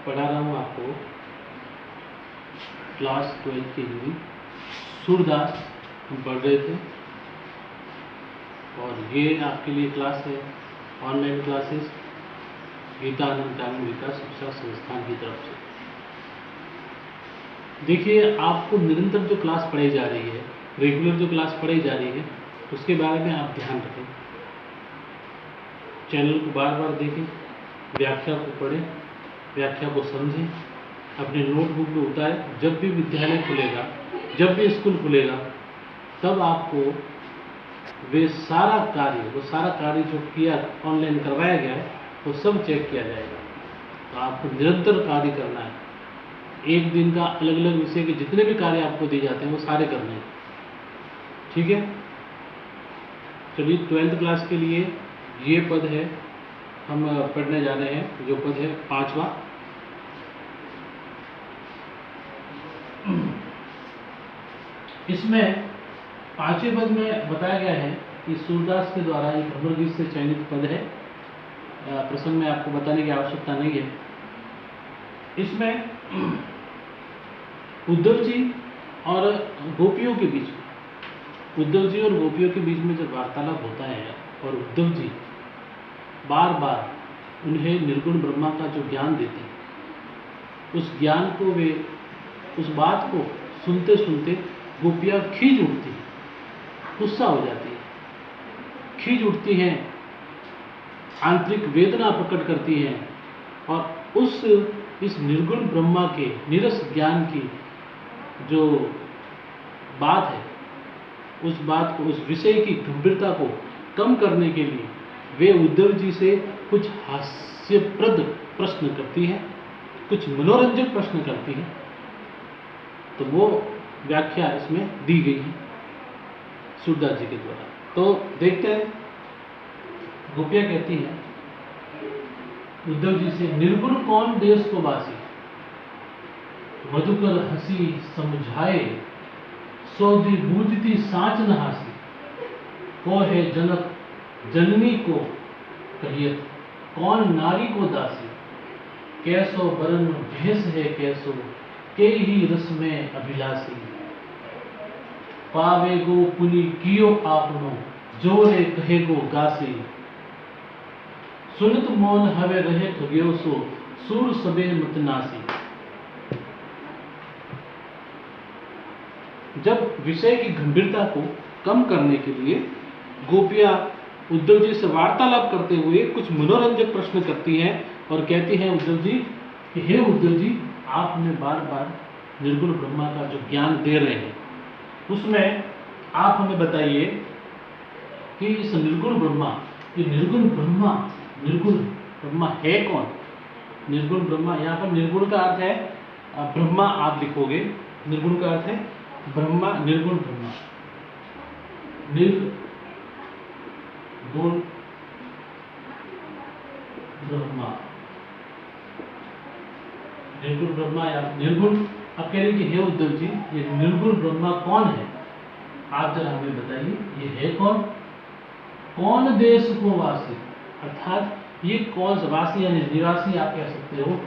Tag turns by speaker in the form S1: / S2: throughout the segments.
S1: पढ़ा रहा हूँ आपको क्लास 12 की हिंदी। सूरदास हम पढ़ रहे थे और ये आपके लिए क्लास है ऑनलाइन क्लासेस गीता आनंद ग्रामीण विकास शिक्षा संस्थान की तरफ से। देखिए, आपको निरंतर जो क्लास पढ़ाई जा रही है, रेगुलर जो क्लास पढ़ाई जा रही है, उसके बारे में आप ध्यान रखें। चैनल को बार बार देखें, व्याख्या को पढ़ें, व्याख्या को समझें, अपने नोटबुक में उतारें। जब भी विद्यालय खुलेगा, जब भी स्कूल खुलेगा, तब आपको वो सारा कार्य जो किया ऑनलाइन करवाया गया है वो सब चेक किया जाएगा। तो आपको निरंतर कार्य करना है। एक दिन का अलग अलग विषय के जितने भी कार्य आपको दिए जाते हैं वो सारे करने हैं, ठीक है। चलिए, 12th क्लास के लिए ये पद है, हम पढ़ने जा रहे हैं। जो पद है 5वां। इसमें 5वें पद में बताया गया है कि सूरदास के द्वारा एक भ्रमर गीत से चयनित पद है। प्रसंग में आपको बताने की आवश्यकता नहीं है। इसमें उद्धव जी और गोपियों के बीच में जब वार्तालाप होता है और उद्धव जी बार बार उन्हें निर्गुण ब्रह्मा का जो ज्ञान देते हैं, उस ज्ञान को वे उस बात को सुनते सुनते गोपियाँ खींच उठती हैं, गुस्सा हो जाती है, खींच उठती हैं, आंतरिक वेदना प्रकट करती हैं और इस निर्गुण ब्रह्मा के निरस ज्ञान की जो बात है, उस बात को, उस विषय की गंभीरता को कम करने के लिए वे उद्धव जी से कुछ हास्यप्रद प्रश्न करती हैं, कुछ मनोरंजक प्रश्न करती हैं। तो वो व्याख्या इसमें दी गई है सूरदास जी के द्वारा। तो देखते हैं, गोपियाँ कहती हैं उद्धव जी से, निर्गुण कौन देश को वासी, मधुकर हंसी समझाए, सौदी बूझती साँच न हासी, को है जनक जननी को कहियत, कौन नारी को दासी, कैसो बरन भेष है कैसो, के ही रस में अभिलाषी, पावे गो पुनि कियो आपनो, जोरे कहे गो गासी, सुनत मौन हवे रहे ठग्यो सो, सूर सबे मत नासी। जब विषय की गंभीरता को कम करने के लिए गोपियाँ उद्धव जी से वार्तालाप करते हुए कुछ मनोरंजक प्रश्न करती हैं और कहती हैं उद्धव जी कि हे उद्धव जी, आप हमें बार बार निर्गुण ब्रह्मा का जो ज्ञान दे रहे हैं, उसमें आप हमें बताइए कि इस निर्गुण ब्रह्मा, ये निर्गुण ब्रह्मा है कौन? निर्गुण ब्रह्मा, यहाँ पर निर्गुण का अर्थ है ब्रह्मा, आप लिखोगे। निर्गुण का अर्थ है ब्रह्मा, निर्गुण ब्रह्मा, निर्गुण ब्रह्मा, निर्गुण ब्रह्मा या निर्गुण। अब कह रहे कि हे उद्धव जी, ये निर्गुण ब्रह्मा कौन है? आप जरा हमें बताइए, ये है कौन? कौन देश को वासी, अर्थात ये कौन सा, वासी यानी निवासी आप कह सकते हो,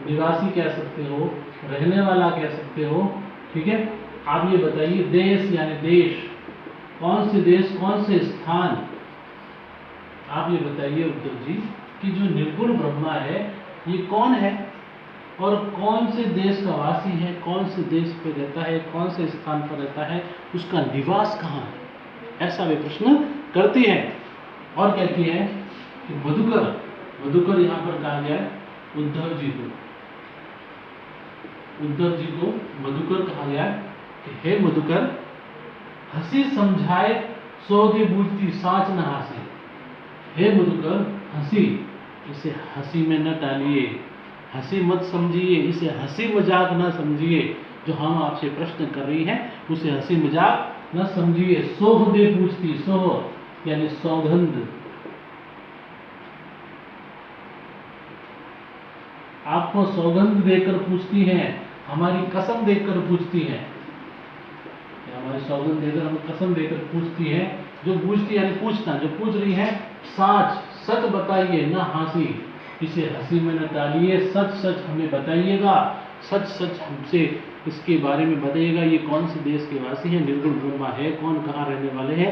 S1: निवासी कह सकते हो, रहने वाला कह सकते हो, ठीक है। आप ये बताइए, देश यानी देश, कौन से देश, कौन से स्थान, आप ये बताइए उद्धव जी कि जो निर्गुण ब्रह्मा है ये कौन है और कौन से देश का वासी है, कौन से देश पे रहता है, कौन से स्थान पर रहता है, उसका निवास कहाँ है? ऐसा वे प्रश्न करती हैं और कहती हैं कि मधुकर यहाँ पर कहा गया है उद्धव जी को मधुकर कहा गया है कि हे मधुकर, हंसी समझाए सौदी बूझती साँच न हासी। हे मधुकर, हंसी, इसे हंसी में न डालिए, हंसी मत समझिए, इसे हंसी मजाक न समझिए। जो हम आपसे प्रश्न कर रही हैं उसे हंसी मजाक न समझिए। सोह दे पूछती, सोह यानी सौगंध, आपको सौगंध देकर पूछती हैं, हमारी कसम देकर पूछती हैं, हमारी सौगंध देकर, हमें कसम देकर पूछती हैं। जो पूछती यानी पूछना, जो पूछ रही है, साच सच बताइए न हासी, इसे हंसी में न टालिए, सच सच हमें बताइएगा, सच सच हमसे इसके बारे में बताइएगा, ये कौन से देश के वासी हैं, निर्गुण ब्रह्मा है कौन, कहाँ रहने वाले हैं।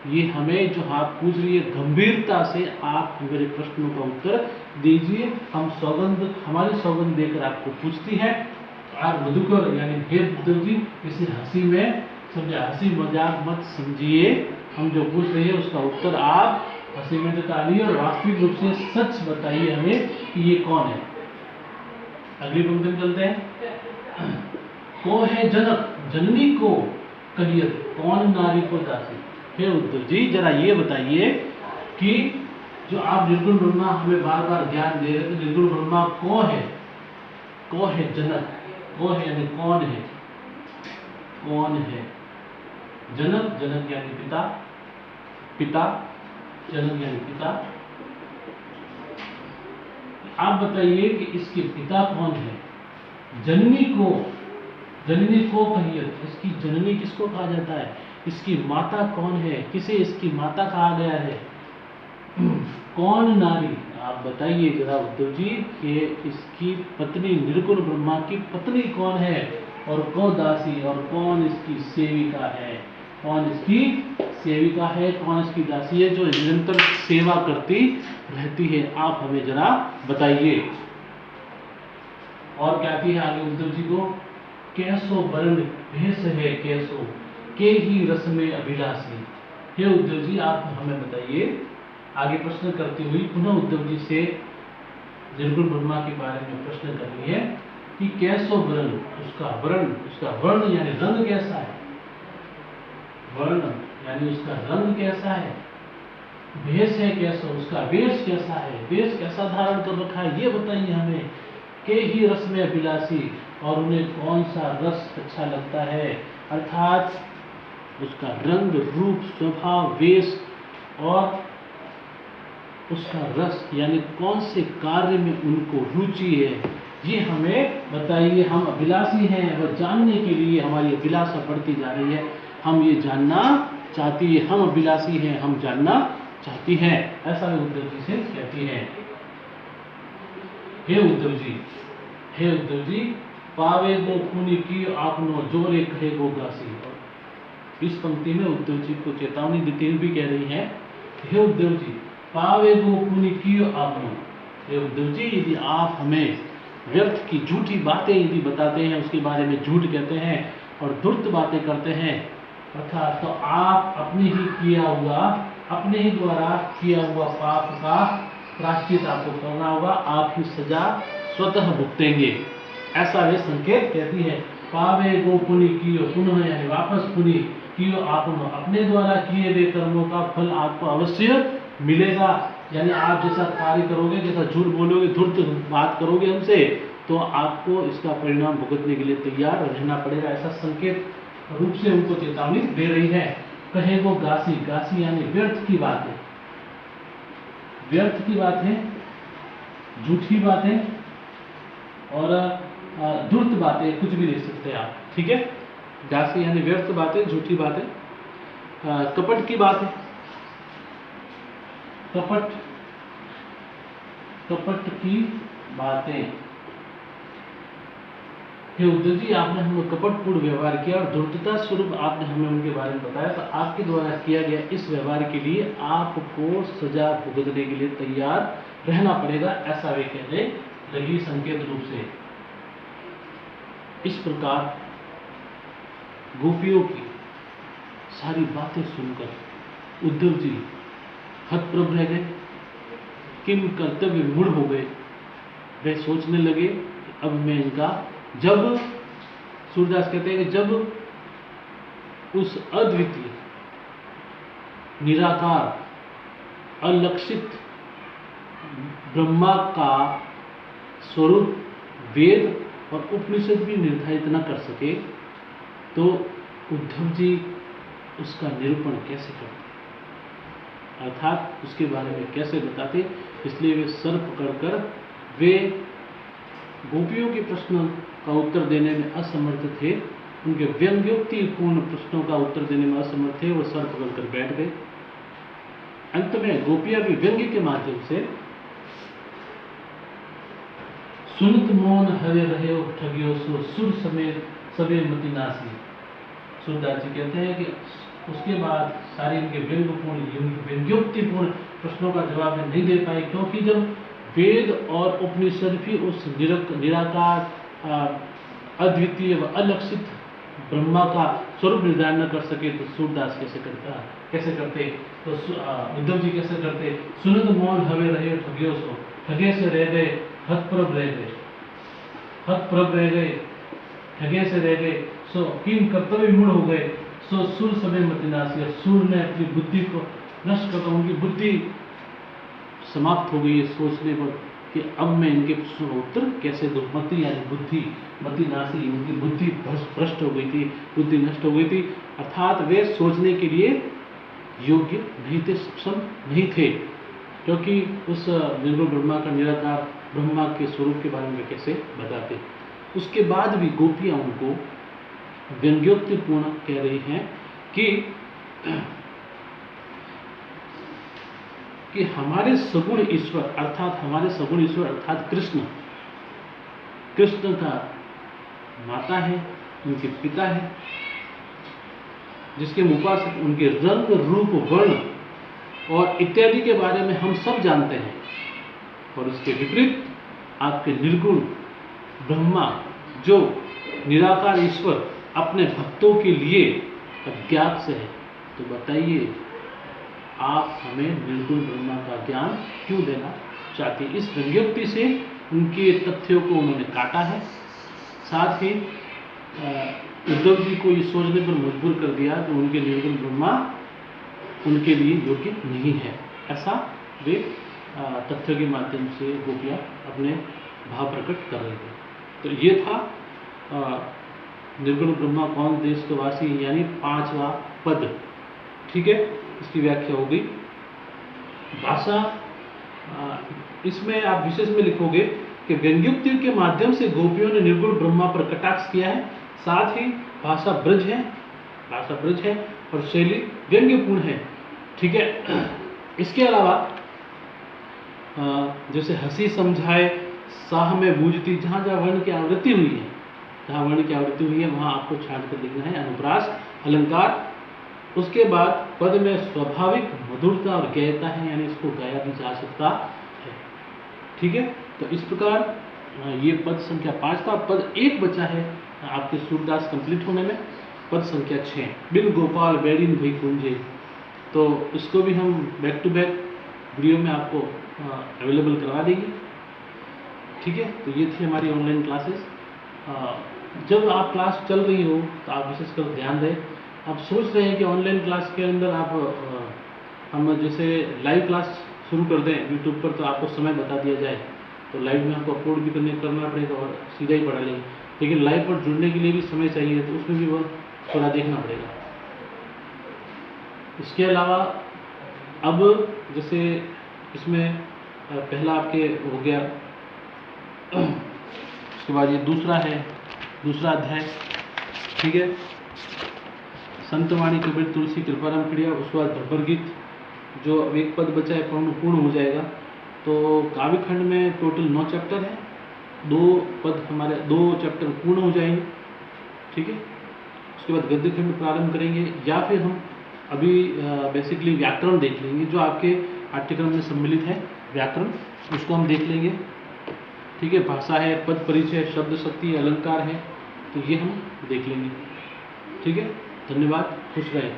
S1: ये हमें जो आप पूछ रही है गंभीरता से आप मेरे प्रश्नों का उत्तर दीजिए। हम सौगंध, हमारी सौगंध देकर आपको पूछती है। आप मधुकर यानी हे बुद्धदेव जी, इसे हंसी में समझे, हंसी मजाक मत समझिए। हम जो पूछ रहे हैं उसका उत्तर आप हंसी में निकालिए और वास्तविक रूप से सच बताइए हमें कि ये कौन है। अगली पंक्ति में चलते हैं। को है जनक जननी को कहिए, कौन नारी को दासी। हे उद्धव जी, जरा ये बताइए कि जो आप निर्गुण ब्रह्मा हमें बार बार ज्ञान दे रहे थे, निर्गुण ब्रह्मा को है जनक, को है यानी कौन है, कौन है जनक, जनक यानी पिता, पिता जनक यानी पिता। आप बताइए कि इसके पिता कौन है। जननी को कहिए, इसकी जननी किसको कहा जाता है, इसकी माता कौन है, किसे इसकी माता कहा गया है। कौन नारी, आप बताइए जरा उद्धव जी कि इसकी पत्नी, निर्गुण ब्रह्मा की पत्नी कौन है, और कौन दासी, और कौन इसकी सेविका है, कौन इसकी सेविका है, कौन इसकी दासी है जो निरंतर सेवा करती रहती है। आप हमें जरा बताइए। और क्या है आगे उद्धव जी को, कैसो वर्ण भेष है कैसो, के ही रस में अभिलाषी। हे उद्धव जी, आप हमें बताइए। आगे प्रश्न करती हुई पुनः उद्धव जी से निर्गुण ब्रह्मा के बारे में प्रश्न कर रही है कि कैसो वर्ण, उसका वर्ण यानी रंग कैसा है, वर्ण यानी उसका रंग कैसा है, भेष है कैसा, उसका वेश कैसा है, वेश कैसा धारण कर रखा है, ये बताइए हमें। के ही रस में अभिलाषी, और उन्हें कौन सा रस अच्छा लगता है, अर्थात उसका रंग, रूप, स्वभाव, वेश और उसका रस यानी कौन से कार्य में उनको रुचि है, ये हमें बताइए। हम अभिलाषी हैं, वह जानने के लिए हमारी अभिलाषा बढ़ती जा रही है, हम ये जानना चाहती है, हम अभिलाषी हैं, हम जानना चाहती हैं, ऐसा वे उद्धव जी से कहती है। हे उद्धव जी, पावे गो पुनि की आपनो जोरे कहे गो गासी। इस पंक्ति में उद्धव जी को चेतावनी देते हुए भी कह रही है, हे उद्धव जी, पावे गो पुनि की आपनो। हे उद्धव जी, यदि आप हमें व्यर्थ की झूठी बातें यदि बताते हैं, उसके बारे में झूठ कहते हैं और धूर्त बातें करते हैं, अर्थात तो आप अपने ही द्वारा किया हुआ पाप का प्रायश्चित आपको करना होगा, आप ही सजा स्वतः भुगतेंगे, ऐसा वे संकेत कहती है। पावे गो पुनि कियो, पुनः यानी वापस पुनि कियो आप, अपने द्वारा किए गए कर्मों का फल आपको अवश्य मिलेगा। यानी आप जैसा कार्य करोगे, जैसा झूठ बोलोगे, धूर्त बात करोगे हमसे, तो आपको इसका परिणाम भुगतने के लिए तैयार रहना पड़ेगा, ऐसा संकेत रूप से उनको चेतावनी दे रही है। कहे वो गासी, गासी यानी व्यर्थ की बातें, व्यर्थ की बातें, झूठी बातें और धूर्त बातें, कुछ भी लिख सकते हैं आप, ठीक है। गासी यानी व्यर्थ बातें, झूठी बातें, कपट की बातें, कपट की बातें। हे उद्धव जी, आपने हमें कपटपूर्ण व्यवहार किया और धूर्तता स्वरूप आपने हमें उनके बारे में बताया, तो आपके द्वारा किया गया इस व्यवहार के लिए आपको सजा भुगतने के लिए तैयार रहना पड़ेगा, ऐसा वे कहने लगी संकेत रूप से। इस प्रकार गोपियों की सारी बातें सुनकर उद्धव जी हतप्रभ रह गए, किम कर्तव्य मूढ़ हो गए। वे सोचने लगे अब मैं इनका, जब सूरदास कहते हैं कि जब उस अद्वितीय निराकार अलक्षित ब्रह्मा का स्वरूप वेद और उपनिषद भी निर्धारित न कर सके, तो उद्धव जी उसका निरूपण कैसे करते, अर्थात उसके बारे में कैसे बताते। इसलिए वे सर पकड़कर वे गोपियों के प्रश्नों का उत्तर देने में असमर्थ थे, उनके व्यंग्योक्तिपूर्ण प्रश्नों का उत्तर देने में असमर्थ थे, वो सर पकड़कर बैठ गए। अंत में गोपियां भी व्यंग्य के माध्यम से सुनत मौन हवे रहे ठगियो सो सुर समेत सवे मति नासी। सूरदास जी कहते हैं कि उसके बाद सारे इनके व्यंग्योक्तिपूर्ण प्रश्नों का जवाब मैं नहीं दे पाई, क्योंकि जब वेद और उपनिषद भी उस निराकार अद्वितीय व अलक्षित ब्रह्मा का स्वरूप निर्धारण न कर सके तो सूरदास कैसे करते, तो उद्धव जी कैसे करते। सुनत मौन हवे रहे ठगियो सो, ठगे से रह गए हतप्रभ रह गए, हतप्रभ रह गए ठगे से रह गए, सो किम कर्तव्य मूढ़ हो गए, सो सुर समय मतिनासी। सुर ने अपनी बुद्धि को नष्ट कर, उनकी बुद्धि समाप्त हो गई है सोचने पर कि अब मैं इनके प्रश्न का उत्तर कैसे दूं। मति यानी बुद्धि, मतिनासी उनकी बुद्धि भ्रष्ट हो गई थी, बुद्धि नष्ट हो गई थी, अर्थात वे सोचने के लिए योग्य नहीं थे, सक्षम नहीं थे, क्योंकि उस निर्गुण ब्रह्मा का निराकार ब्रह्मा के स्वरूप के बारे में कैसे बताते। उसके बाद भी गोपियां उनको व्यंग्योक्तिपूर्ण कह रही हैं कि हमारे सगुण ईश्वर अर्थात कृष्ण का माता है, उनके पिता है, जिसके उपासक उनके रंग रूप वर्ण और इत्यादि के बारे में हम सब जानते हैं, और उसके विपरीत आपके निर्गुण ब्रह्मा जो निराकार ईश्वर अपने भक्तों के लिए अज्ञात से है। तो बताइए आप हमें निर्गुण ब्रह्मा का ज्ञान क्यों देना चाहते हैं। इस व्यंग्योक्ति से उनके तथ्यों को उन्होंने काटा है, साथ ही उद्धव जी को ये सोचने पर मजबूर कर दिया कि उनके निर्गुण ब्रह्मा उनके लिए योग्य नहीं है। ऐसा वे तथ्यों के माध्यम से गोपियां अपने भाव प्रकट कर रहे थे। तो ये था निर्गुण ब्रह्मा कौन देश के वासी, यानी 5वां पद। ठीक है, इसकी व्याख्या हो गई। भाषा, इसमें आप विशेष में लिखोगे कि व्यंग्योक्ति के माध्यम से गोपियों ने निर्गुण ब्रह्मा पर कटाक्ष किया है, साथ ही भाषा ब्रज है और शैली व्यंग्यपूर्ण है। ठीक है, इसके अलावा जैसे हंसी समझाए साह में बूझती, जहाँ जहाँ वर्ण की आवृत्ति हुई है वहाँ आपको छांट कर लिखना है अनुप्रास अलंकार। उसके बाद पद में स्वाभाविक मधुरता और गहता है, यानी इसको गाया भी जा सकता है। ठीक है, तो इस प्रकार ये पद संख्या 5 था। पद 1 बचा है आपके सूरदास कंप्लीट होने में, पद संख्या 6, बिन गोपाल बैरिन भई कुंजे। तो इसको भी हम बैक टू बैक वीडियो में आपको अवेलेबल करवा देंगे। ठीक है, तो ये थी हमारी ऑनलाइन क्लासेस। जब आप क्लास चल रही हो तो आप विशेषकर ध्यान दें। आप सोच रहे हैं कि ऑनलाइन क्लास के अंदर हम जैसे लाइव क्लास शुरू कर दें यूट्यूब पर, तो आपको समय बता दिया जाए तो लाइव में आपको अपलोड भी करना पड़ेगा और सीधा ही पढ़ा लेंगे, लेकिन लाइव पर जुड़ने के लिए भी समय चाहिए, तो उसमें भी वो थोड़ा देखना पड़ेगा। इसके अलावा अब जैसे इसमें पहला आपके हो गया, उसके बाद ये दूसरा अध्याय। ठीक है, संतवाणी कबीर तुलसी कृपाराम क्रिया, उसके बाद भब्बर गीत, जो अब एक पद बचा है पूर्ण हो जाएगा। तो काव्यखंड में टोटल 9 चैप्टर हैं, 2 चैप्टर पूर्ण हो जाएंगे। ठीक है, उसके बाद गद्य खंड प्रारंभ करेंगे, या फिर हम अभी बेसिकली व्याकरण देख लेंगे, जो आपके पाठ्यक्रम में सम्मिलित है व्याकरण, उसको हम देख लेंगे। ठीक है, भाषा है, पद परिचय, शब्द शक्ति, अलंकार है, तो ये हम देख लेंगे। ठीक है, धन्यवाद, खुश रहें।